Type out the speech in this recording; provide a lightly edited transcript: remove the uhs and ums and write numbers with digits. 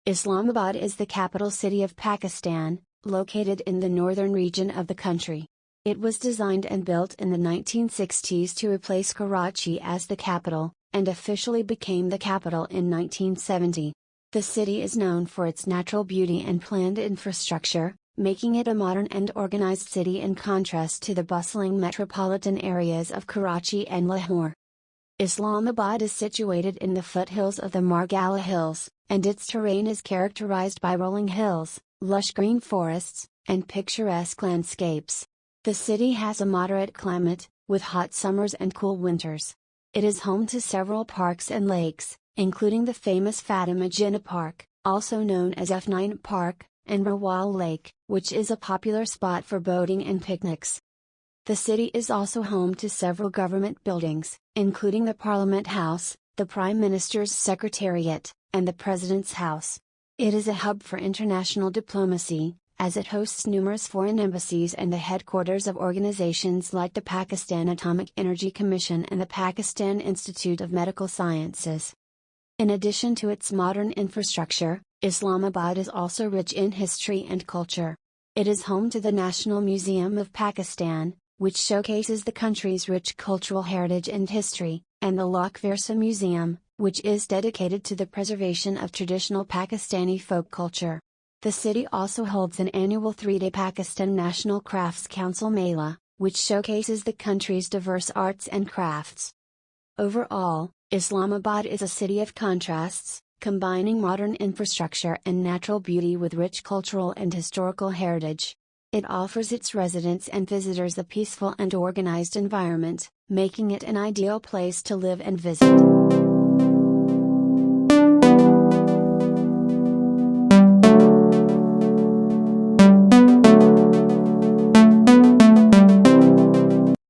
Islamabad is the capital city of Pakistan, located in the northern region of the country. It was designed and built in the 1960s to replace Karachi as the capital, and officially became the capital in 1970. The city is known for its natural beauty and planned infrastructure, making it a modern and organized city in contrast to the bustling metropolitan areas of Karachi and Lahore. Islamabad is situated in the foothills of the Margalla Hills, and its terrain is characterized by rolling hills, lush green forests, and picturesque landscapes. The city has a moderate climate, with hot summers and cool winters. It is home to several parks and lakes, including the famous Fatima Jinnah Park, also known as F9 Park, and Rawal Lake, which is a popular spot for boating and picnics. The city is also home to several government buildings, including the Parliament House, the Prime Minister's Secretariat, and the President's House. It is a hub for international diplomacy, as it hosts numerous foreign embassies and the headquarters of organizations like the Pakistan Atomic Energy Commission and the Pakistan Institute of Medical Sciences. In addition to its modern infrastructure, Islamabad is also rich in history and culture. It is home to the National Museum of Pakistan, which showcases the country's rich cultural heritage and history, and the Lok Virsa Museum, which is dedicated to the preservation of traditional Pakistani folk culture. The city also holds an annual 3-day Pakistan National Crafts Council Mela, which showcases the country's diverse arts and crafts. Overall, Islamabad is a city of contrasts, combining modern infrastructure and natural beauty with rich cultural and historical heritage. It offers its residents and visitors a peaceful and organized environment, making it an ideal place to live and visit.